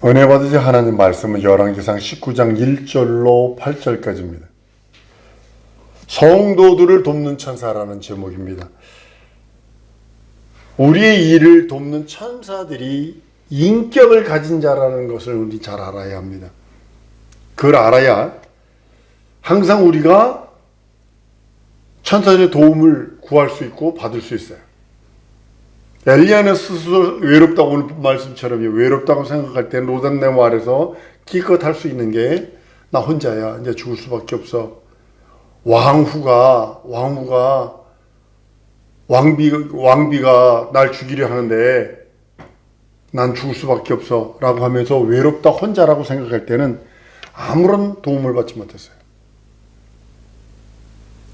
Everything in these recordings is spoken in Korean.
은혜 받으실 하나님 말씀은 열왕기상 19장 1절로 8절까지입니다. 성도들을 돕는 천사라는 제목입니다. 우리의 일을 돕는 천사들이 인격을 가진 자라는 것을 우리 잘 알아야 합니다. 그걸 알아야 항상 우리가 천사들의 도움을 구할 수 있고 받을 수 있어요. 엘리야는 스스로 외롭다고 오늘 말씀처럼 외롭다고 생각할 때 로단나무 아래서 기껏 할 수 있는 게 나 혼자야. 이제 죽을 수밖에 없어. 왕비가 날 죽이려 하는데 난 죽을 수밖에 없어 라고 하면서 외롭다 혼자라고 생각할 때는 아무런 도움을 받지 못했어요.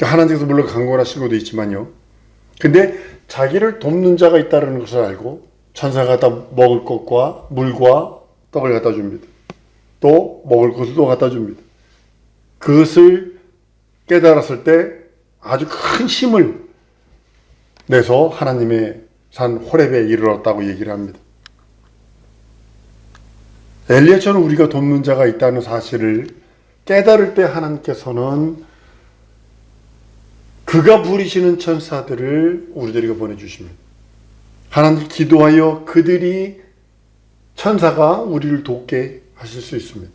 하나님께서 물론 강권하신 것도 있지만요. 근데 자기를 돕는 자가 있다는 것을 알고 천사가 다 먹을 것과 물과 떡을 갖다 줍니다. 또 먹을 것을 또 갖다 줍니다. 그것을 깨달았을 때 아주 큰 힘을 내서 하나님의 산 호렙에 이르렀다고 얘기를 합니다. 엘리야처럼 우리가 돕는 자가 있다는 사실을 깨달을 때 하나님께서는 그가 부리시는 천사들을 우리들에게 보내주십니다. 하나님 기도하여 그들이 천사가 우리를 돕게 하실 수 있습니다.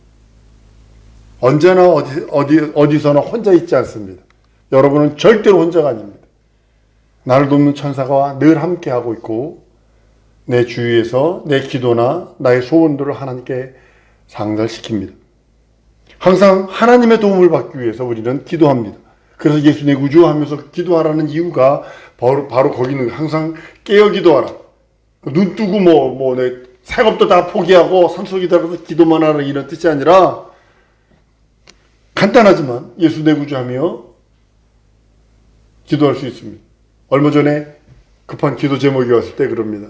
언제나 어디서나 혼자 있지 않습니다. 여러분은 절대로 혼자가 아닙니다. 나를 돕는 천사가 늘 함께하고 있고 내 주위에서 내 기도나 나의 소원들을 하나님께 상달시킵니다. 항상 하나님의 도움을 받기 위해서 우리는 기도합니다. 그래서 예수 내 구주 하면서 기도하라는 이유가 바로 거기는 항상 깨어 기도하라. 눈 뜨고 내 생업도 다 포기하고 산속에 들어가서 기도만 하라 이런 뜻이 아니라 간단하지만 예수 내 구주 하며 기도할 수 있습니다. 얼마 전에 급한 기도 제목이 왔을 때 그럽니다.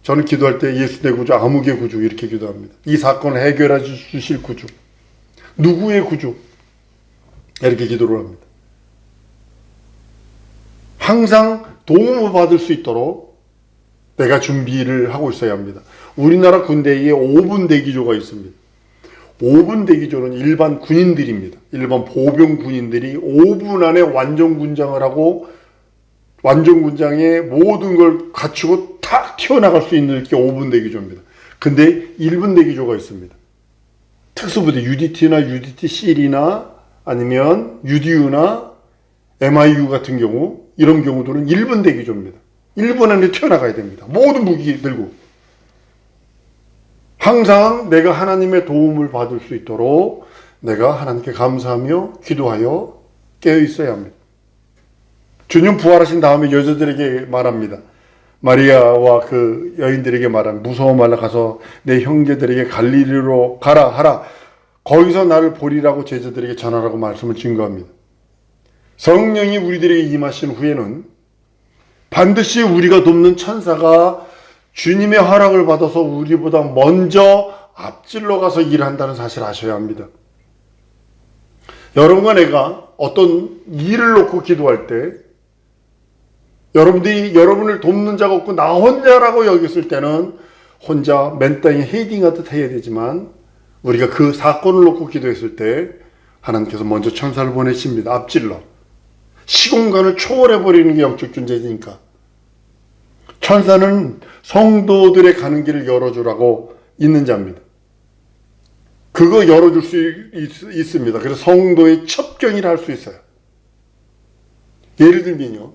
저는 기도할 때 예수 내 구주, 아무개 구주 이렇게 기도합니다. 이 사건을 해결해 주실 구주, 누구의 구주 이렇게 기도를 합니다. 항상 도움을 받을 수 있도록 내가 준비를 하고 있어야 합니다. 우리나라 군대에 5분 대기조가 있습니다. 5분 대기조는 일반 군인들입니다. 일반 보병 군인들이 5분 안에 완전 군장을 하고 완전 군장에 모든 걸 갖추고 탁 튀어나갈 수 있는 게 5분 대기조입니다. 근데 1분 대기조가 있습니다. 특수부대 UDT나 UDT-C나 아니면 UDU나 MIU 같은 경우 이런 경우들은 1분 대기조입니다. 1분 안에 튀어나가야 됩니다. 모든 무기 들고. 항상 내가 하나님의 도움을 받을 수 있도록 내가 하나님께 감사하며 기도하여 깨어 있어야 합니다. 주님 부활하신 다음에 여자들에게 말합니다. 마리아와 그 여인들에게 말합니다. 무서워 말라 가서 내 형제들에게 갈릴리로 가라 하라. 거기서 나를 보리라고 제자들에게 전하라고 말씀을 증거합니다. 성령이 우리들에게 임하신 후에는 반드시 우리가 돕는 천사가 주님의 허락을 받아서 우리보다 먼저 앞질러 가서 일한다는 사실을 아셔야 합니다. 여러분과 내가 어떤 일을 놓고 기도할 때 여러분들이 여러분을 돕는 자가 없고 나 혼자라고 여겼을 때는 혼자 맨 땅에 헤딩하듯 해야 되지만 우리가 그 사건을 놓고 기도했을 때 하나님께서 먼저 천사를 보내십니다. 앞질러. 시공간을 초월해버리는 게 영적 존재니까. 천사는 성도들의 가는 길을 열어주라고 있는 자입니다. 그거 열어줄 수 있습니다. 그래서 성도의 첩경이라 할 수 있어요. 예를 들면요.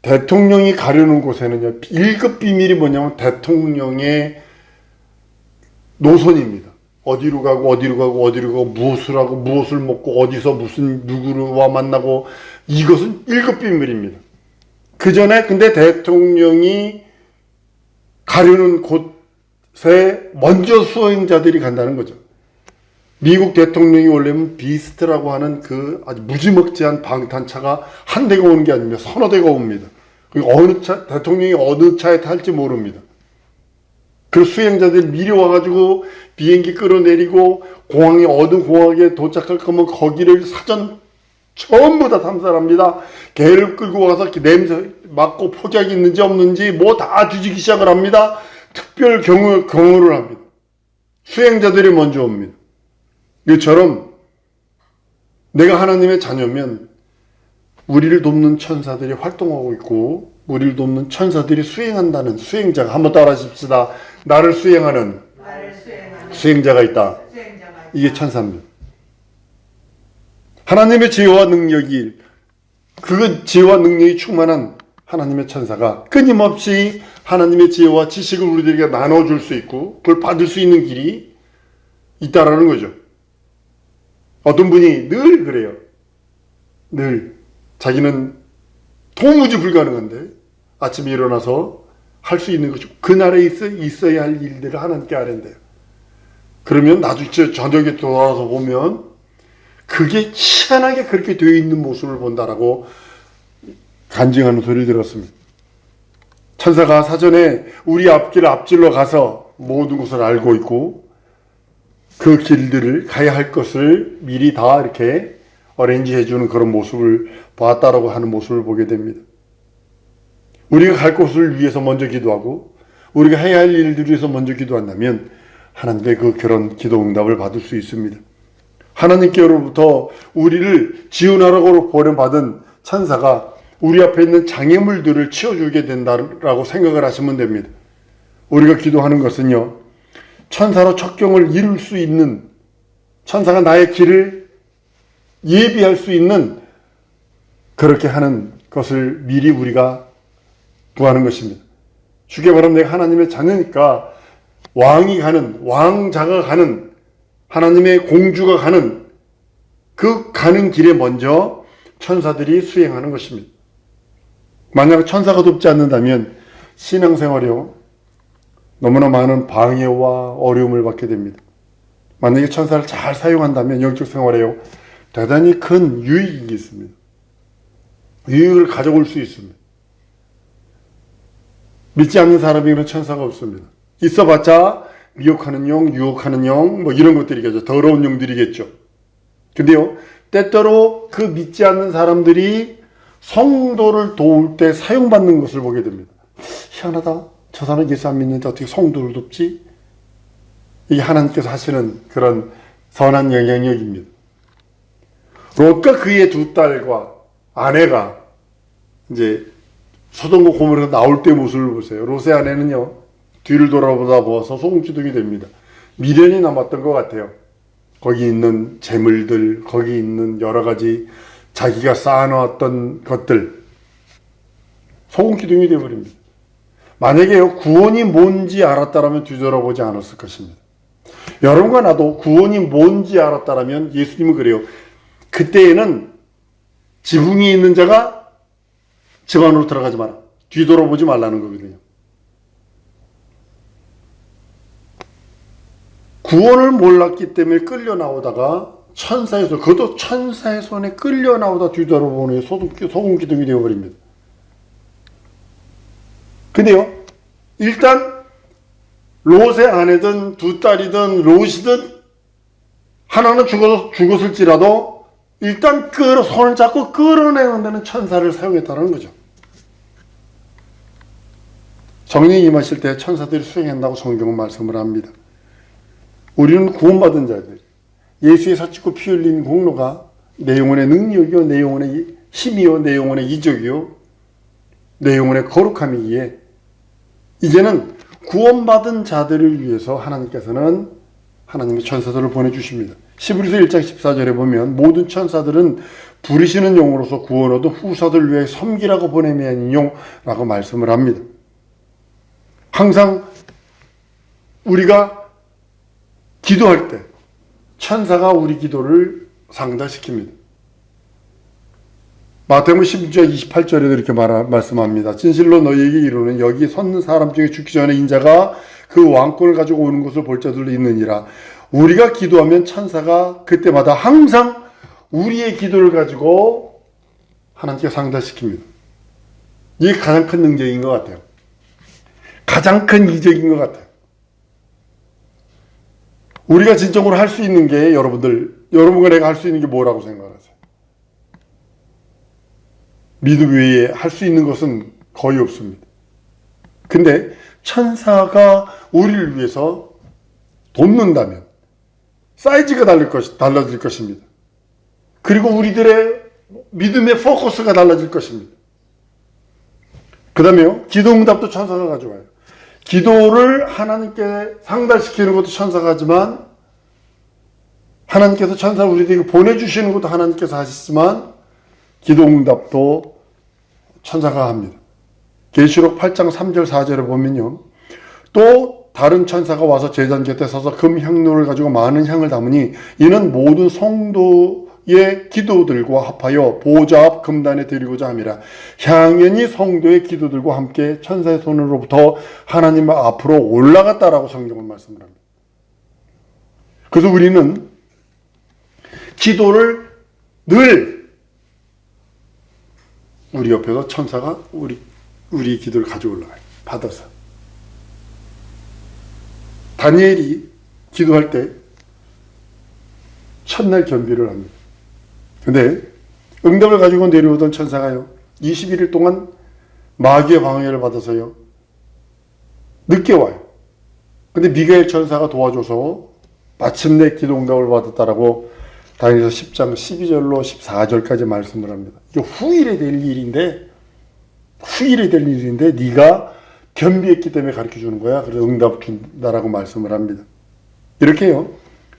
대통령이 가려는 곳에는요. 1급 비밀이 뭐냐면 대통령의 노선입니다. 어디로 가고 무엇을 하고 무엇을 먹고 어디서 무슨 누구와 만나고 이것은 1급 비밀입니다. 그 전에 근데 대통령이 가려는 곳에 먼저 수행자들이 간다는 거죠. 미국 대통령이 오려면 비스트라고 하는 그 아주 무지막지한 방탄차가 한 대가 오는 게 아니며 서너 대가 옵니다. 그리고 대통령이 어느 차에 탈지 모릅니다. 그 수행자들이 미리 와가지고 비행기 끌어내리고 공항에 어느 공항에 도착할 거면 거기를 사전 전부 다 탐사합니다. 개를 끌고 와서 냄새 맡고 포작이 있는지 없는지 뭐 다 뒤지기 시작을 합니다. 특별 경호를 합니다. 수행자들이 먼저 옵니다. 이처럼 내가 하나님의 자녀면 우리를 돕는 천사들이 활동하고 있고 우리를 돕는 천사들이 수행한다는 수행자가, 한번 따라 하십시다. 나를 수행하는 수행자가 있다. 이게 천사입니다. 하나님의 지혜와 능력이, 그 지혜와 능력이 충만한 하나님의 천사가 끊임없이 하나님의 지혜와 지식을 우리들에게 나눠줄 수 있고 그걸 받을 수 있는 길이 있다라는 거죠. 어떤 분이 늘 그래요. 늘 자기는 도무지 불가능한데 아침에 일어나서 할 수 있는 거죠. 그날에 있어야 할 일들을 하나님께 아랜대요. 그러면 나중에 저녁에 돌아와서 보면 그게 희한하게 그렇게 되어 있는 모습을 본다라고 간증하는 소리를 들었습니다. 천사가 사전에 우리 앞길을 앞질러 가서 모든 것을 알고 있고 그 길들을 가야 할 것을 미리 다 이렇게 어레인지 해주는 그런 모습을 보았다라고 하는 모습을 보게 됩니다. 우리가 갈 곳을 위해서 먼저 기도하고 우리가 해야 할 일들을 위해서 먼저 기도한다면 하나님의 그런 기도 응답을 받을 수 있습니다. 하나님께로부터 우리를 지원하라고 보내받은 천사가 우리 앞에 있는 장애물들을 치워주게 된다라고 생각을 하시면 됩니다. 우리가 기도하는 것은요, 천사로 척경을 이룰 수 있는, 천사가 나의 길을 예비할 수 있는 그렇게 하는 것을 미리 우리가 구하는 것입니다. 쉽게 말하면 내가 하나님의 자녀니까 왕이 가는, 왕자가 가는, 하나님의 공주가 가는 그 가는 길에 먼저 천사들이 수행하는 것입니다. 만약 천사가 돕지 않는다면 신앙생활이요, 너무나 많은 방해와 어려움을 받게 됩니다. 만약에 천사를 잘 사용한다면 영적 생활에요, 대단히 큰 유익이 있습니다. 유익을 가져올 수 있습니다. 믿지 않는 사람에게는 천사가 없습니다. 있어봤자 미혹하는 영, 유혹하는 영, 뭐 이런 것들이겠죠. 더러운 영들이겠죠. 근데요, 때때로 그 믿지 않는 사람들이 성도를 도울 때 사용받는 것을 보게 됩니다. 희한하다. 저 사람 예수 안 믿는데 어떻게 성도를 돕지? 이게 하나님께서 하시는 그런 선한 영향력입니다. 롯과 그의 두 딸과 아내가 이제 소돔과 고모라에서 나올 때 모습을 보세요. 롯의 아내는요, 뒤를 돌아보다 보아서 소금기둥이 됩니다. 미련이 남았던 것 같아요. 거기 있는 재물들, 거기 있는 여러 가지 자기가 쌓아놓았던 것들, 소금기둥이 되어버립니다. 만약에요, 구원이 뭔지 알았다라면 뒤돌아보지 않았을 것입니다. 여러분과 나도 구원이 뭔지 알았다라면, 예수님은 그래요, 그때에는 지붕이 있는 자가 집 안으로 들어가지 마라, 뒤돌아보지 말라는 거거든요. 구원을 몰랐기 때문에 끌려 나오다가 천사의 손, 그것도 천사의 손에 끌려 나오다 뒤돌아보는 소금기둥이 되어버립니다. 근데요, 일단 롯의 아내든 두 딸이든 롯이든 하나는 죽었을지라도 일단 손을 잡고 끌어내는 데는 천사를 사용했다는 거죠. 성령이 임하실 때 천사들이 수행한다고 성경은 말씀을 합니다. 우리는 구원받은 자들, 예수의 사찍고 피 흘린 공로가 내 영혼의 능력이요, 내 영혼의 힘이요, 내 영혼의 이적이요, 내 영혼의 거룩함이기에 이제는 구원받은 자들을 위해서 하나님께서는 하나님의 천사들을 보내주십니다. 히브리서 1장 14절에 보면 모든 천사들은 부르시는 영으로서 구원 얻은 후사들을 위해 섬기라고 보냄이 아니뇨라고 말씀을 합니다. 항상 우리가 기도할 때 천사가 우리 기도를 상달시킵니다. 마태복음 16장 28절에도 이렇게 말씀합니다. 진실로 너희에게 이르노니 여기 섰는 사람 중에 죽기 전에 인자가 그 왕권을 가지고 오는 것을 볼 자들도 있느니라. 우리가 기도하면 천사가 그때마다 항상 우리의 기도를 가지고 하나님께 상달시킵니다. 이게 가장 큰 능력인 것 같아요. 가장 큰 이적인 것 같아요. 우리가 진정으로 할 수 있는 게 여러분과 내가 할 수 있는 게 뭐라고 생각하세요? 믿음 외에 할 수 있는 것은 거의 없습니다. 근데 천사가 우리를 위해서 돕는다면 사이즈가 달라질 것입니다. 그리고 우리들의 믿음의 포커스가 달라질 것입니다. 그 다음에요, 기도 응답도 천사가 가져와요. 기도를 하나님께 상달시키는 것도 천사가 하지만, 하나님께서 천사를 우리에게 보내주시는 것도 하나님께서 하시지만, 기도 응답도 천사가 합니다. 계시록 8장 3절 4절에 보면요, 또 다른 천사가 와서 제단 곁에 서서 금 향로를 가지고 많은 향을 담으니 이는 모든 성도의 기도들과 합하여 보좌 앞 금단에 드리고자 함이라. 향연이 성도의 기도들과 함께 천사의 손으로부터 하나님 앞으로 올라갔다라고 성경은 말씀을 합니다. 그래서 우리는 기도를 늘 우리 옆에서 천사가 우리 기도를 가지고 올라가요. 받아서. 다니엘이 기도할 때 첫날 겸비를 합니다. 근데 응답을 가지고 내려오던 천사가요, 21일 동안 마귀의 방해를 받아서요, 늦게 와요. 근데 미가엘 천사가 도와줘서 마침내 기도 응답을 받았다라고 다니엘서 10장 12절로 14절까지 말씀을 합니다. 이게 후일에 될 일인데 네가 겸비했기 때문에 가르쳐주는 거야. 그래서 응답 준다라고 말씀을 합니다. 이렇게요,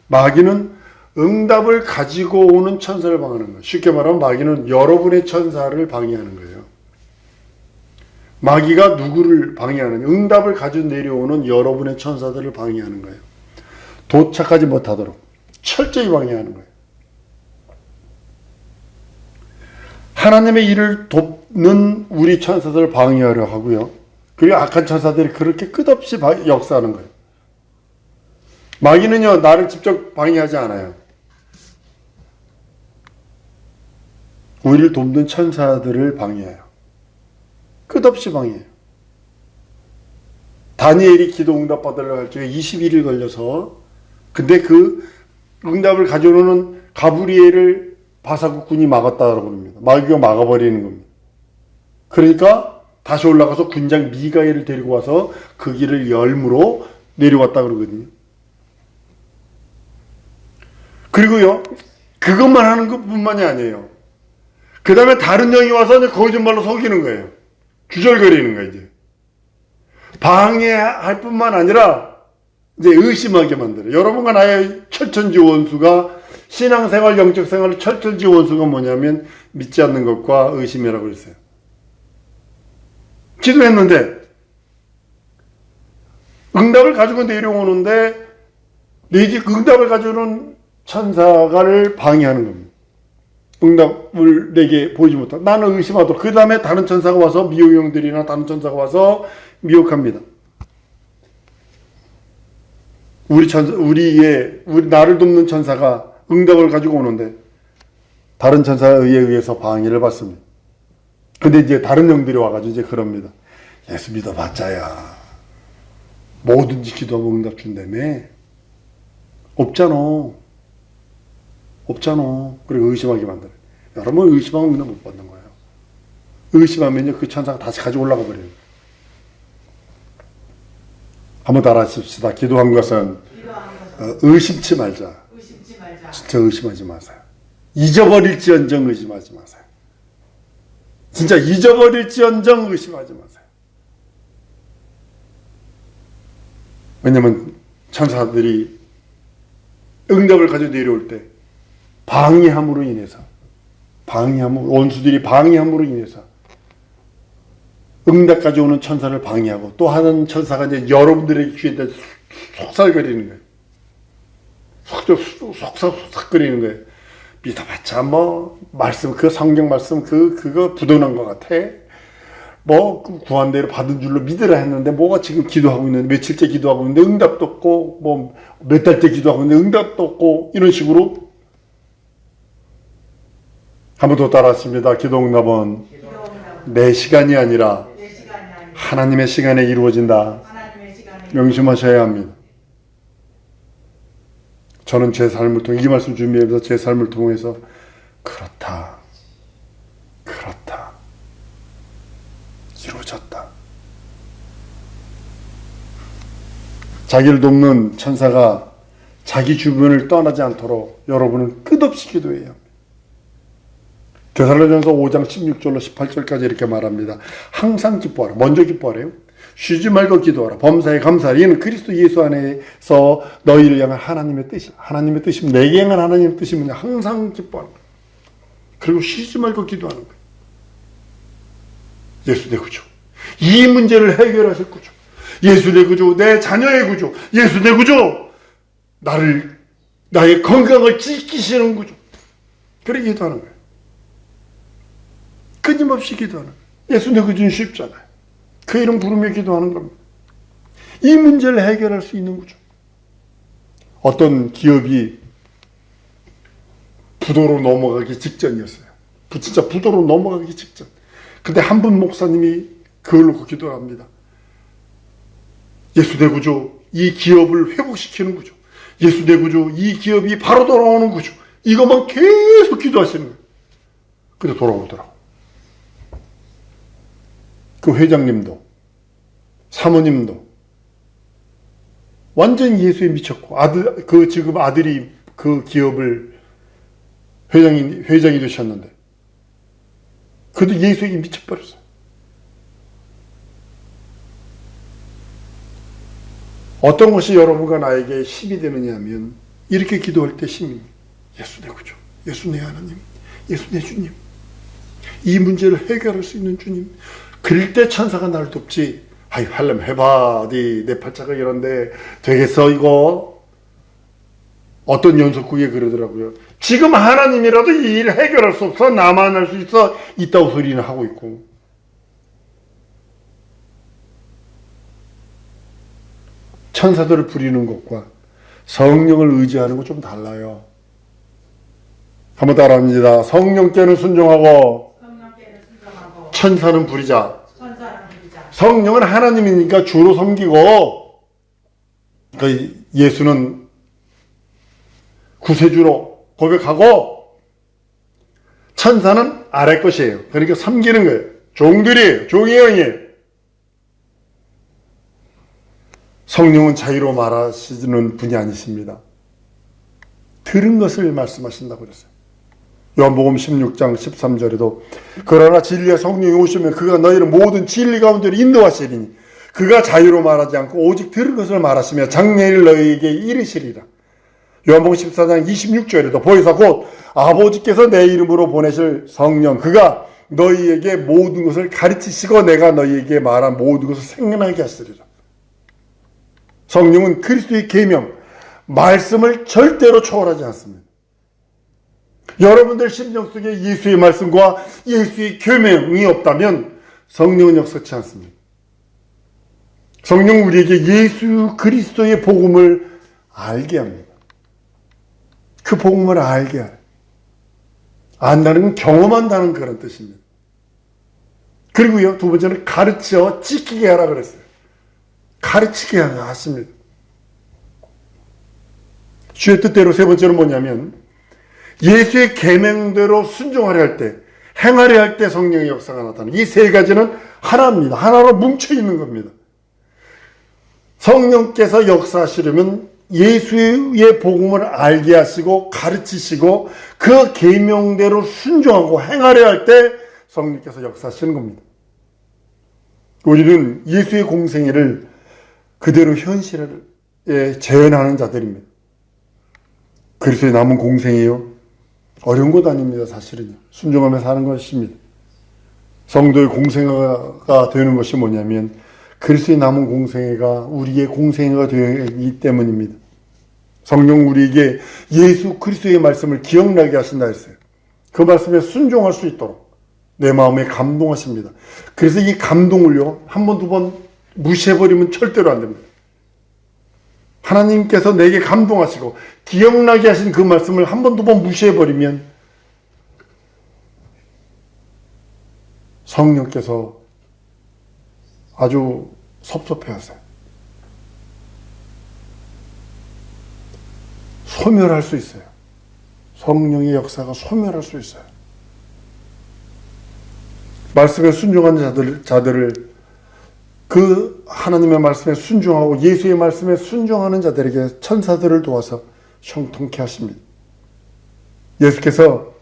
마귀는 응답을 가지고 오는 천사를 방해하는 거예요. 쉽게 말하면 마귀는 여러분의 천사를 방해하는 거예요. 마귀가 누구를 방해하느냐? 응답을 가지고 내려오는 여러분의 천사들을 방해하는 거예요. 도착하지 못하도록 철저히 방해하는 거예요. 하나님의 일을 돕는 우리 천사들을 방해하려 하고요. 그리고 악한 천사들이 그렇게 끝없이 역사하는 거예요. 마귀는요, 나를 직접 방해하지 않아요. 우리를 돕는 천사들을 방해해요. 끝없이 방해해요. 다니엘이 기도 응답 받으려고 할 적에 21일 걸려서, 근데 그 응답을 가져오는 가브리엘을 바사국군이 막았다고 합니다. 마귀가 막아버리는 겁니다. 그러니까 다시 올라가서 군장 미가엘을 데리고 와서 그 길을 열무로 내려왔다 그러거든요. 그리고요, 그것만 하는 것뿐만이 아니에요. 그 다음에 다른 영이 와서 이제 거짓말로 속이는 거예요. 주절거리는 거예요, 이제. 방해할 뿐만 아니라 이제 의심하게 만들어요. 여러분과 나의 철천지 원수가, 신앙생활, 영적생활의 철천지 원수가 뭐냐면 믿지 않는 것과 의심이라고 했어요. 기도했는데 응답을 가지고 내려오는데 응답을 가져오는 천사를 방해하는 겁니다. 응답을 내게 보이지 못하고 나는 의심하도록. 그 다음에 다른 천사가 와서 미혹형들이나 다른 천사가 와서 미혹합니다. 우리 나를 돕는 천사가 응답을 가지고 오는데 다른 천사에 의해서 방해를 받습니다. 근데 이제 다른 영들이 와가지고 이제 그럽니다. 예수 믿어봤자야 뭐든지 기도하면 응답 준다며. 없잖아. 그리고 의심하게 만들어요. 여러분 의심하면 응답 못 받는 거예요. 의심하면요, 그 천사가 다시 가지고 올라가 버려요. 한번 따라 하십시다. 기도한 것은 의심치 말자. 진짜 의심하지 마세요. 잊어버릴지언정 의심하지 마세요. 진짜 잊어버릴지언정 의심하지 마세요. 왜냐면 천사들이 응답을 가지고 내려올 때 방해함으로 인해서, 원수들이 방해함으로 인해서 응답까지 오는 천사를 방해하고, 또 하는 천사가 이제 여러분들의 귀에다 속살거리는 거예요. 속삭거리는 거예요. 믿어봤자 말씀, 그 성경 말씀 그거 부도난 것 같아. 구한 대로 받은 줄로 믿으라 했는데 뭐가 지금 기도하고 있는데, 며칠째 기도하고 있는데 응답도 없고, 몇 달째 기도하고 있는데 응답도 없고, 이런 식으로. 한 번 더 따라하십니다. 기도 응답은 내 시간이 아니라 하나님의 시간에 이루어진다. 명심하셔야 합니다. 저는 제 삶을 통해, 이 말씀 준비해서 제 삶을 통해서 그렇다. 이루어졌다. 자기를 돕는 천사가 자기 주변을 떠나지 않도록 여러분은 끝없이 기도해야 합니다. 데살로니가전서 5장 16절로 18절까지 이렇게 말합니다. 항상 기뻐하라. 먼저 기뻐하래요. 쉬지 말고 기도하라. 범사에 감사하라. 이는 그리스도 예수 안에서 너희를 향한 하나님의 뜻이. 하나님의 뜻이면 내게 향한 하나님의 뜻이면 항상 기뻐하는 거예요. 그리고 쉬지 말고 기도하는 거예요. 예수 내 구주. 이 문제를 해결하실 구주. 예수 내 구주. 내 자녀의 구주. 예수 내 구주. 나의 건강을 지키시는 구주. 그렇게 기도하는 거예요. 끊임없이 기도하는 거예요. 예수 내 구주는 쉽잖아요. 그 이름 부르며 기도하는 겁니다. 이 문제를 해결할 수 있는 거죠. 어떤 기업이 부도로 넘어가기 직전이었어요. 진짜 부도로 넘어가기 직전. 근데 한 분 목사님이 그걸 놓고 기도를 합니다. 예수 내 구주, 이 기업을 회복시키는 구주. 예수 내 구주, 이 기업이 바로 돌아오는 구주. 이것만 계속 기도하시는 거예요. 근데 돌아오더라고. 그 회장님도 사모님도 완전히 예수에 미쳤고 지금 아들이 그 기업을 회장이 되셨는데 그도 예수에 미쳐버렸어요. 어떤 것이 여러분과 나에게 힘이 되느냐 하면 이렇게 기도할 때 힘이 예수 내 구주, 예수 내 하나님, 예수 내 주님, 이 문제를 해결할 수 있는 주님. 그럴 때 천사가 나를 돕지. 아이 하려면 해봐. 내 팔자가 이런데 되겠어 이거. 어떤 연속국에 그러더라고요. 지금 하나님이라도 이 일을 해결할 수 없어. 나만 할 수 있어. 있다고 소리는 하고 있고. 천사들을 부리는 것과 성령을 의지하는 건 좀 달라요. 한번 따라합니다. 성령께는 순종하고 천사는 부리자. 성령은 하나님이니까 주로 섬기고, 그러니까 예수는 구세주로 고백하고, 천사는 아래 것이에요. 그러니까 섬기는 거예요. 종들이에요. 종의 영이에요. 성령은 자유로 말하시는 분이 아니십니다. 들은 것을 말씀하신다고 그랬어요. 요한복음 16장 13절에도 그러나 진리의 성령이 오시면 그가 너희를 모든 진리 가운데로 인도하시리니 그가 자유로 말하지 않고 오직 들은 것을 말하시며 장래일 너희에게 이르시리라. 요한복음 14장 26절에도 보혜사 곧 아버지께서 내 이름으로 보내실 성령 그가 너희에게 모든 것을 가르치시고 내가 너희에게 말한 모든 것을 생각나게 하시리라. 성령은 그리스도의 계명, 말씀을 절대로 초월하지 않습니다. 여러분들 심정 속에 예수의 말씀과 예수의 계명이 없다면 성령은 역사치 않습니다. 성령은 우리에게 예수 그리스도의 복음을 알게 합니다. 그 복음을 알게 해요. 안다는 건 경험한다는 그런 뜻입니다. 그리고요, 두 번째는 가르쳐 지키게 하라 그랬어요. 가르치게 하십니다. 주의 뜻대로 세 번째는 뭐냐면 예수의 계명대로 순종하려 할 때, 행하려 할 때 성령의 역사가 나타나는 이 세 가지는 하나입니다. 하나로 뭉쳐 있는 겁니다. 성령께서 역사하시려면 예수의 복음을 알게 하시고 가르치시고 그 계명대로 순종하고 행하려 할 때 성령께서 역사하시는 겁니다. 우리는 예수의 공생애를 그대로 현실에 재현하는 자들입니다. 그리스도의 남은 공생애요. 어려운 것 아닙니다. 사실은요. 순종하며 사는 것입니다. 성도의 공생애가 되는 것이 뭐냐면 그리스도의 남은 공생애가 우리의 공생애가 되기 때문입니다. 성령 우리에게 예수 그리스도의 말씀을 기억나게 하신다 했어요. 그 말씀에 순종할 수 있도록 내 마음에 감동하십니다. 그래서 이 감동을요, 한 번, 두 번 무시해버리면 절대로 안 됩니다. 하나님께서 내게 감동하시고 기억나게 하신 그 말씀을 한 번, 두 번 무시해버리면 성령께서 아주 섭섭해하세요. 소멸할 수 있어요. 성령의 역사가 소멸할 수 있어요. 말씀에 순종한 자들을 그 하나님의 말씀에 순종하고 예수의 말씀에 순종하는 자들에게 천사들을 도와서 형통케 하십니다. 예수께서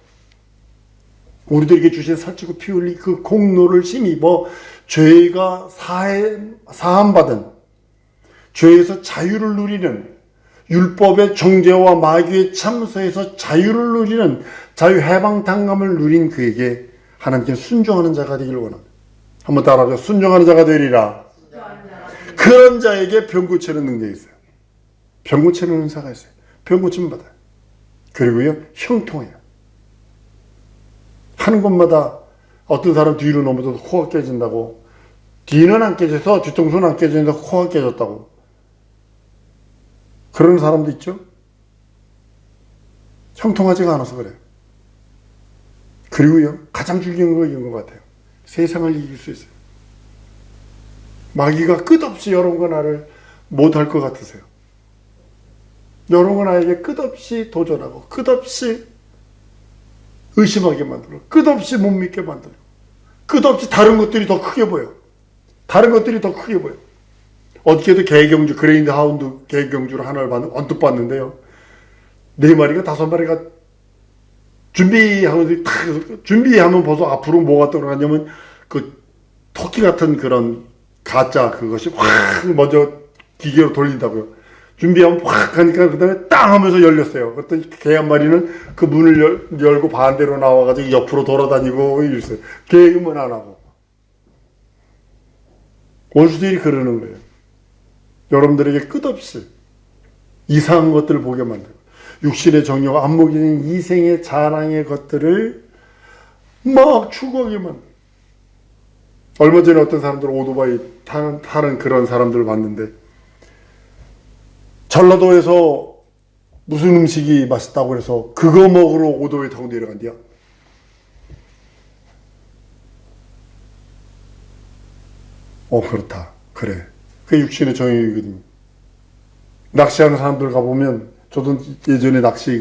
우리들에게 주신 살찌고 피 흘린 그 공로를 힘입어 죄가 사함받은, 죄에서 자유를 누리는, 율법의 정죄와 마귀의 참소에서 자유를 누리는, 자유해방당감을 누린 그에게 하나님께 순종하는 자가 되기를 원합니다. 한번 따라하죠. 순종하는 자가 되리라. 그런 자에게 병 고치는 능력이 있어요. 병 고치는 은사가 있어요. 병 고침 받아요. 그리고요, 형통해요. 하는 곳마다 어떤 사람 뒤로 넘어져서 코가 깨진다고, 뒤는 안 깨져서 뒤통수는 안 깨지는데 코가 깨졌다고, 그런 사람도 있죠. 형통하지가 않아서 그래요. 그리고요, 가장 중요한 건 이런 것 같아요. 세상을 이길 수 있어요. 마귀가 끝없이 여러분과 나를 못할 것 같으세요. 여러분과 나에게 끝없이 도전하고, 끝없이 의심하게 만들고, 끝없이 못 믿게 만들고, 끝없이 다른 것들이 더 크게 보여. 다른 것들이 더 크게 보여. 어저께도 개경주, 그레인드 하운드 개경주를 하나를 언뜻 봤는데요. 4마리가 5마리가 준비하면 벌써 앞으로 뭐가 떠나가냐면 그 토끼 같은 그런 가짜 그것이 확 먼저 기계로 돌린다고요. 준비하면 확 하니까 그 다음에 땅 하면서 열렸어요. 그랬더니 개 한 마리는 그 문을 열고 반대로 나와가지고 옆으로 돌아다니고 이랬어요. 개음은 안 하고. 원수들이 그러는 거예요. 여러분들에게 끝없이 이상한 것들을 보게 만들고, 육신의 정욕, 안목적인 이생의 자랑의 것들을 막 추구하게 만들고. 얼마 전에 어떤 사람들 오토바이 타는 그런 사람들을 봤는데, 전라도에서 무슨 음식이 맛있다고 해서 그거 먹으러 오토바이 타고 내려간대요. 그렇다. 그래. 그게 육신의 정욕이거든요. 낚시하는 사람들 가보면, 저도 예전에 낚시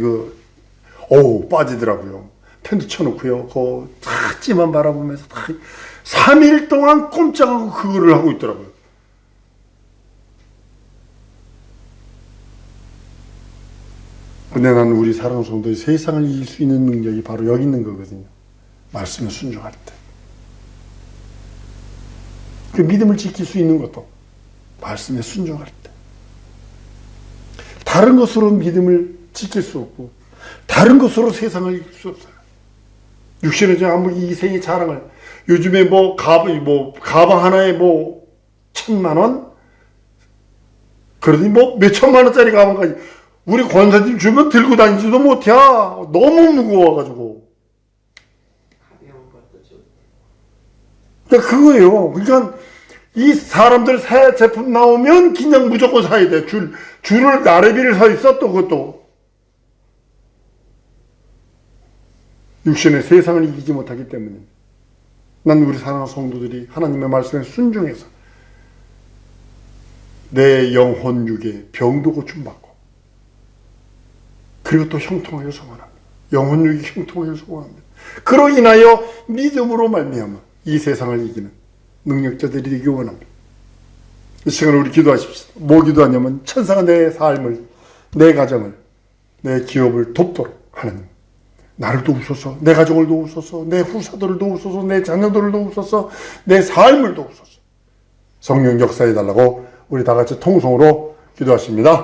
빠지더라고요. 텐트 쳐놓고요. 다 찌만 바라보면서 3일 동안 꼼짝하고 그거를 하고 있더라고요. 근데 나는 우리 사랑하는 성도들이 세상을 이길 수 있는 능력이 바로 여기 있는 거거든요. 말씀에 순종할 때. 그 믿음을 지킬 수 있는 것도 말씀에 순종할 때. 다른 것으로 믿음을 지킬 수 없고, 다른 것으로 세상을 이길 수 없어요. 육신의 아무리 이생의 자랑을, 요즘에 가방 하나에 1,000,000원? 그러더니 몇 천만 원짜리 가방까지 우리 권사님 주면 들고 다니지도 못해. 너무 무거워가지고. 그러니까 그거예요. 그러니까 이 사람들 새 제품 나오면 그냥 무조건 사야 돼. 줄을 나래비를 서 있어. 또 그것도 육신의 세상을 이기지 못하기 때문에. 난 우리 사랑하는 성도들이 하나님의 말씀에 순종해서 내 영혼 육에 병도 고침받고, 그리고 또 형통하게 소원합니다. 영혼 육이 형통하게 소원합니다. 그로 인하여 믿음으로 말미암아 이 세상을 이기는 능력자들이 되기 원합니다. 이 시간에 우리 기도하십시오. 뭐 기도하냐면, 천사가 내 삶을, 내 가정을, 내 기업을 돕도록 하나님, 나를 도우소서, 내 가정을 도우소서, 내 후사들을 도우소서, 내 자녀들을 도우소서, 내 삶을 도우소서. 성령 역사해달라고 우리 다 같이 통성으로 기도하십니다.